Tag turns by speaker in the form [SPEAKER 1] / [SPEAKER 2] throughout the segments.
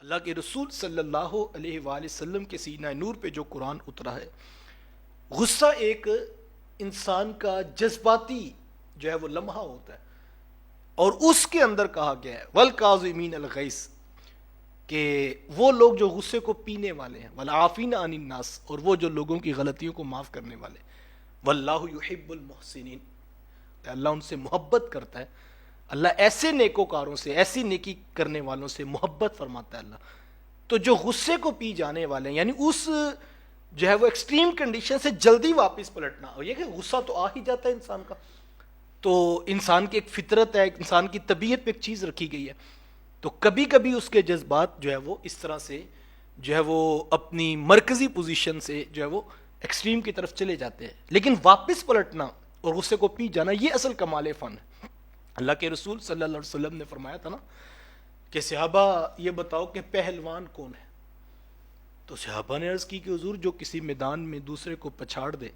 [SPEAKER 1] اللہ کے رسول صلی اللہ علیہ وآلہ وسلم کے سینہ نور پہ جو قرآن اترا ہے، غصہ ایک انسان کا جذباتی جو ہے وہ لمحہ ہوتا ہے، اور اس کے اندر کہا گیا ہے والکاظمین الغیظ کہ وہ لوگ جو غصے کو پینے والے ہیں، والعافین عن الناس، اور وہ جو لوگوں کی غلطیوں کو معاف کرنے والے، واللہ یحب المحسنین، اللہ ان سے محبت کرتا ہے۔ اللہ ایسے نیکوکاروں سے، ایسی نیکی کرنے والوں سے محبت فرماتا ہے اللہ۔ تو جو غصے کو پی جانے والے ہیں، یعنی اس جو ہے وہ ایکسٹریم کنڈیشن سے جلدی واپس پلٹنا، اور یہ کہ غصہ تو آ ہی جاتا ہے انسان کا، تو انسان کی ایک فطرت ہے، انسان کی طبیعت پہ ایک چیز رکھی گئی ہے، تو کبھی کبھی اس کے جذبات جو ہے وہ اس طرح سے جو ہے وہ اپنی مرکزی پوزیشن سے جو ہے وہ ایکسٹریم کی طرف چلے جاتے ہیں، لیکن واپس پلٹنا اور غصے کو پی جانا یہ اصل کمال فن ہے۔ اللہ کے رسول صلی اللہ علیہ وسلم نے فرمایا تھا نا کہ صحابہ یہ بتاؤ کہ پہلوان کون ہے؟ تو صحابہ نے عرض کی کہ حضور جو کسی میدان میں دوسرے کو پچھاڑ دے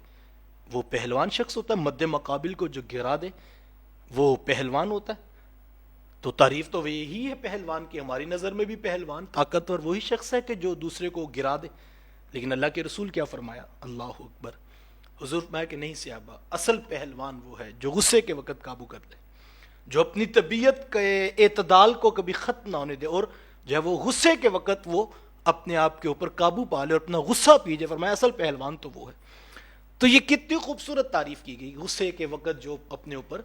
[SPEAKER 1] وہ پہلوان شخص ہوتا ہے، مد مقابل کو جو گرا دے وہ پہلوان ہوتا ہے۔ تو تعریف تو یہی ہے پہلوان کی، ہماری نظر میں بھی پہلوان طاقتور وہی شخص ہے کہ جو دوسرے کو گرا دے، لیکن اللہ کے رسول کیا فرمایا؟ اللہ اکبر، حضور فرمایا کہ نہیں صحابہ، اصل پہلوان وہ ہے جو غصے کے وقت قابو کر لے، جو اپنی طبیعت کے اعتدال کو کبھی ختم نہ ہونے دے، اور جو ہے وہ غصے کے وقت وہ اپنے آپ کے اوپر قابو پا لے اور اپنا غصہ پی جائے۔ فرمایا اصل پہلوان تو وہ ہے۔ تو یہ کتنی خوبصورت تعریف کی گئی، غصے کے وقت جو اپنے اوپر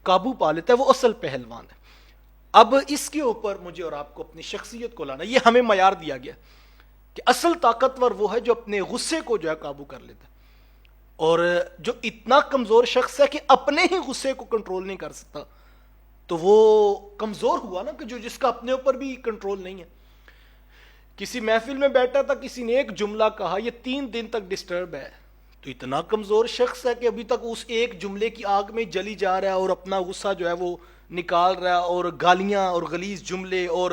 [SPEAKER 1] قابو پا لیتا ہے وہ اصل پہلوان ہے۔ اب اس کے اوپر مجھے اور آپ کو اپنی شخصیت کو لانا، یہ ہمیں معیار دیا گیا کہ اصل طاقتور وہ ہے جو اپنے غصے کو جو ہے قابو کر لیتا ہے، اور جو اتنا کمزور شخص ہے کہ اپنے ہی غصے کو کنٹرول نہیں کر سکتا تو وہ کمزور ہوا نا، کہ جو جس کا اپنے اوپر بھی کنٹرول نہیں ہے۔ کسی محفل میں بیٹھا تھا، کسی نے ایک جملہ کہا، یہ 3 دن تک ڈسٹرب ہے، تو اتنا کمزور شخص ہے کہ ابھی تک اس ایک جملے کی آگ میں جلی جا رہا ہے اور اپنا غصہ جو ہے وہ نکال رہا ہے، اور گالیاں اور غلیظ جملے اور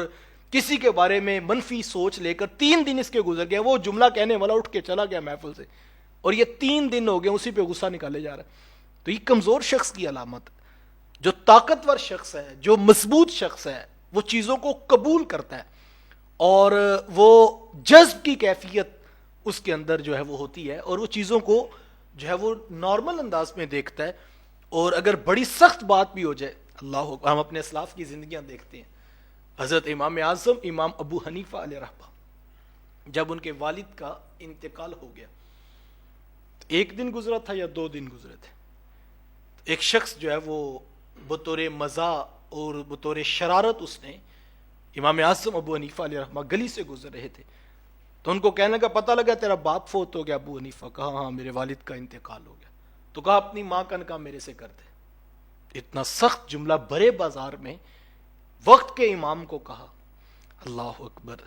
[SPEAKER 1] کسی کے بارے میں منفی سوچ لے کر 3 دن اس کے گزر گیا۔ وہ جملہ کہنے والا اٹھ کے چلا گیا محفل سے، اور یہ 3 دن ہو گئے اسی پہ غصہ نکالے جا رہا ہے۔ تو یہ کمزور شخص کی علامت ہے۔ جو طاقتور شخص ہے، جو مضبوط شخص ہے، وہ چیزوں کو قبول کرتا ہے، اور وہ جذب کی کیفیت اس کے اندر جو ہے وہ ہوتی ہے، اور وہ چیزوں کو جو ہے وہ نارمل انداز میں دیکھتا ہے، اور اگر بڑی سخت بات بھی ہو جائے، اللہ ہم اپنے اسلاف کی زندگیاں دیکھتے ہیں۔ حضرت امام اعظم امام ابو حنیفہ علیہ رحمہ، جب ان کے والد کا انتقال ہو گیا، 1 دن گزرا تھا یا 2 دن گزرے تھے، ایک شخص جو ہے وہ بطور مزاح اور بطور شرارت اس نے امام اعظم ابو حنیفہ علیہ رحمہ گلی سے گزر رہے تھے، تو ان کو کہنے کا پتہ لگا تیرا باپ فوت ہو گیا ابو حنیفہ؟ کہا ہاں میرے والد کا انتقال ہو گیا۔ تو کہا اپنی ماں کا نکاح میرے سے کر دے۔ اتنا سخت جملہ بڑے بازار میں وقت کے امام کو کہا، اللہ اکبر۔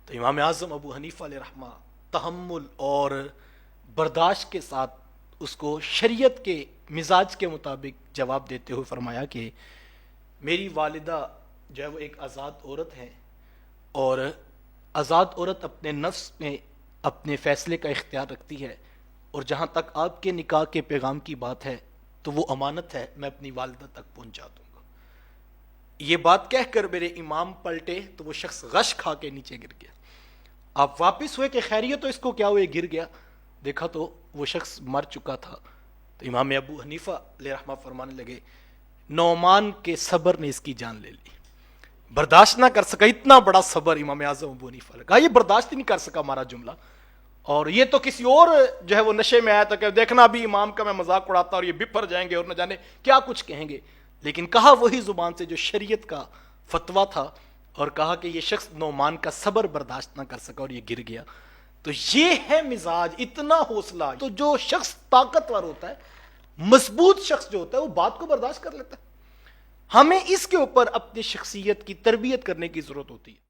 [SPEAKER 1] تو امام اعظم ابو حنیفہ علیہ رحمہ تحمل اور برداشت کے ساتھ اس کو شریعت کے مزاج کے مطابق جواب دیتے ہوئے فرمایا کہ میری والدہ جو ہے وہ ایک آزاد عورت ہے، اور آزاد عورت اپنے نفس میں اپنے فیصلے کا اختیار رکھتی ہے، اور جہاں تک آپ کے نکاح کے پیغام کی بات ہے تو وہ امانت ہے، میں اپنی والدہ تک پہنچا دوں گا۔ یہ بات کہہ کر میرے امام پلٹے تو وہ شخص غش کھا کے نیچے گر گیا۔ آپ واپس ہوئے کہ خیریت تو اس کو کیا ہوئے؟ گر گیا، دیکھا تو وہ شخص مر چکا تھا۔ تو امام ابو حنیفہ علیہ رحمہ فرمانے لگے نعمان کے صبر نے اس کی جان لے لی، برداشت نہ کر سکا، اتنا بڑا صبر امام اعظم ابو حنیفہ نے کہا یہ برداشت ہی نہیں کر سکا ہمارا جملہ، اور یہ تو کسی اور جو ہے وہ نشے میں آیا تھا کہ دیکھنا ابھی امام کا میں مذاق اڑاتا اور یہ بپھر جائیں گے اور نہ جانے کیا کچھ کہیں گے، لیکن کہا وہی زبان سے جو شریعت کا فتویٰ تھا، اور کہا کہ یہ شخص نعمان کا صبر برداشت نہ کر سکا اور یہ گر گیا۔ تو یہ ہے مزاج، اتنا حوصلہ۔ تو جو شخص طاقتور ہوتا ہے، مضبوط شخص جو ہوتا ہے، وہ بات کو برداشت کر لیتا ہے۔ ہمیں اس کے اوپر اپنی شخصیت کی تربیت کرنے کی ضرورت ہوتی ہے۔